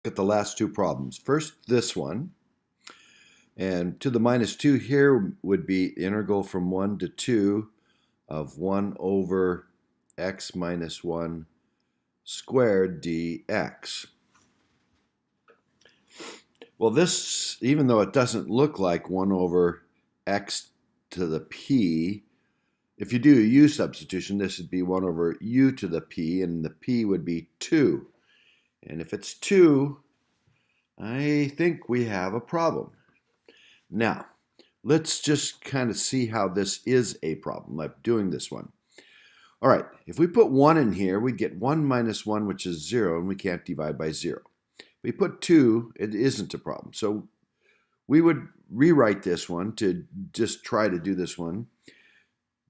at the last two problems. First, this one. And to the minus 2 here would be integral from 1 to 2 of 1 over x minus 1 squared dx. Well, this, even though it doesn't look like 1 over x to the p, if you do a u substitution, this would be 1 over u to the p, and the p would be 2. And if it's 2, I think we have a problem. Now, let's just kind of see how this is a problem, like doing this one. All right, if we put 1 in here, we'd get 1 minus 1, which is 0, and we can't divide by 0. If we put 2, it isn't a problem. So we would rewrite this one to just try to do this one.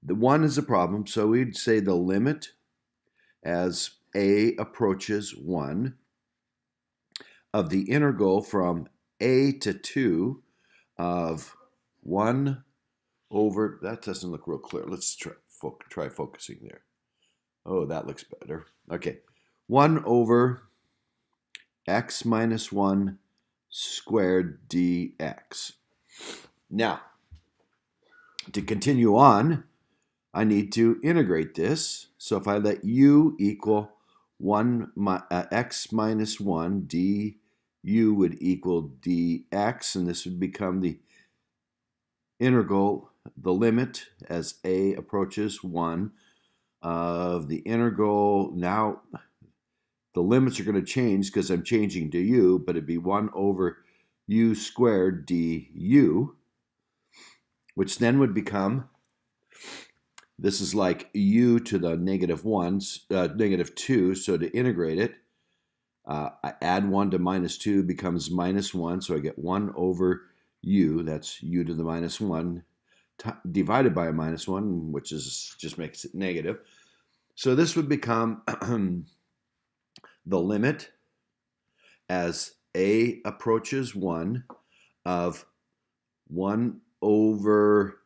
The 1 is a problem, so we'd say the limit as a approaches 1 of the integral from a to 2 of 1 over, that doesn't look real clear. Let's try focusing there. Oh, that looks better. Okay, 1 over x minus 1 squared dx. Now, to continue on, I need to integrate this. So if I let u equal 1 x minus 1 du would equal dx, and this would become the integral, the limit as a approaches 1 of the integral. Now the limits are going to change because I'm changing to u, but it'd be 1 over u squared du, which then would become, this is like u to the negative 2, so to integrate it, I add 1 to minus 2 becomes minus 1, so I get 1 over u, that's u to the minus 1, divided by a minus 1, which is just makes it negative. So this would become the limit as a approaches 1 of 1 over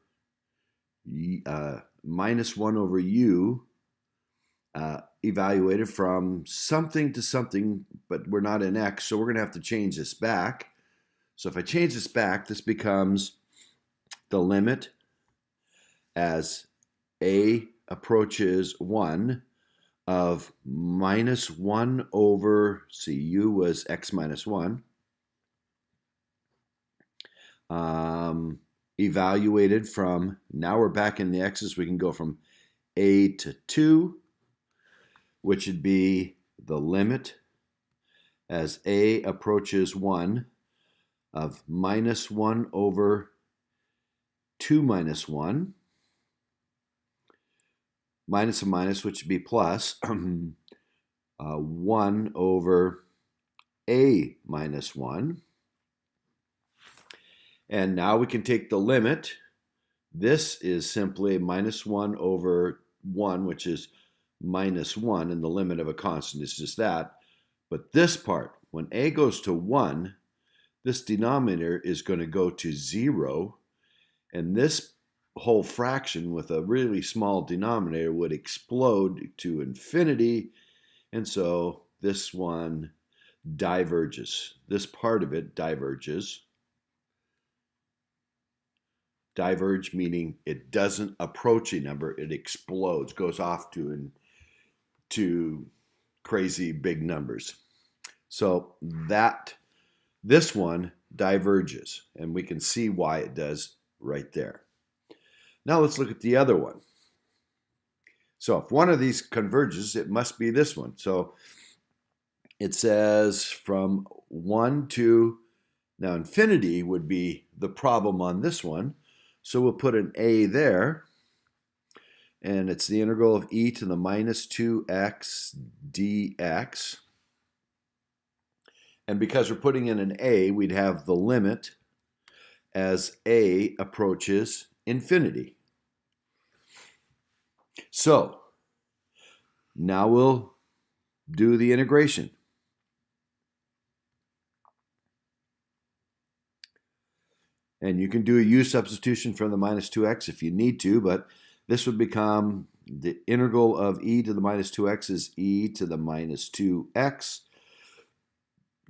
minus 1 over u, evaluated from something to something, but we're not in x, so we're going to have to change this back. So if I change this back, this becomes the limit as a approaches 1 of minus 1 over, see, u was x minus 1, evaluated from, now we're back in the x's, we can go from a to 2, which would be the limit as a approaches 1 of minus 1 over 2 minus 1, minus a minus, which would be plus 1 over a minus 1. And now we can take the limit. This is simply minus 1 over 1, which is minus 1, and the limit of a constant is just that. But this part, when a goes to 1, this denominator is going to go to 0, and this whole fraction with a really small denominator would explode to infinity, and so this one diverges. This part of it diverges. Diverge meaning it doesn't approach a number, it explodes, goes off to crazy big numbers. So this one diverges, and we can see why it does right there. Now let's look at the other one. So if one of these converges, it must be this one. So it says from 1 to, now infinity would be the problem on this one. So we'll put an a there, and it's the integral of e to the minus 2x dx. And because we're putting in an a, we'd have the limit as a approaches infinity. So now we'll do the integration. And you can do a u substitution from the minus 2x if you need to, but this would become the integral of e to the minus 2x is e to the minus 2x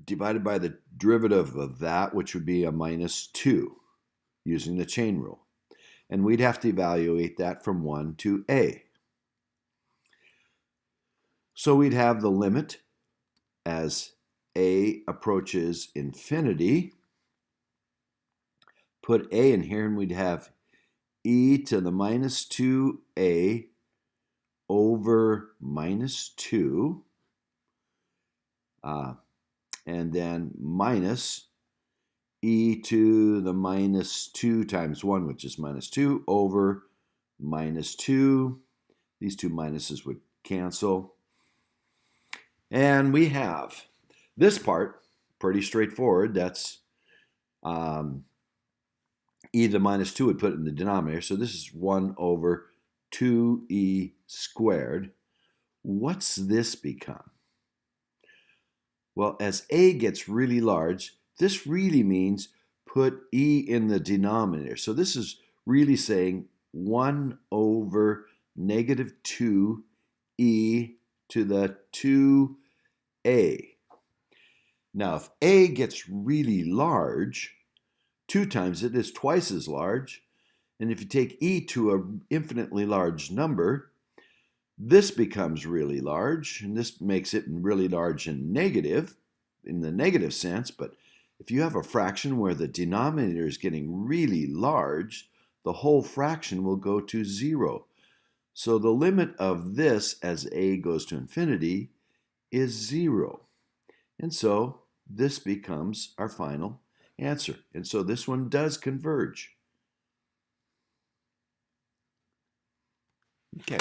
divided by the derivative of that, which would be a minus 2, using the chain rule. And we'd have to evaluate that from 1 to a. So we'd have the limit as a approaches infinity. Put a in here, and we'd have e to the minus 2a over minus 2. And then minus e to the minus 2 times 1, which is minus 2, over minus 2. These two minuses would cancel. And we have this part, pretty straightforward. That's e to the minus 2 would put it in the denominator. So this is 1 over 2e squared. What's this become? Well, as a gets really large, this really means put e in the denominator. So this is really saying 1 over negative 2e to the 2a. Now, if a gets really large, 2 times it is twice as large. And if you take e to an infinitely large number, this becomes really large, and this makes it really large in the negative sense. But if you have a fraction where the denominator is getting really large, the whole fraction will go to 0. So the limit of this as a goes to infinity is 0. And so this becomes our final answer. And so this one does converge. Okay.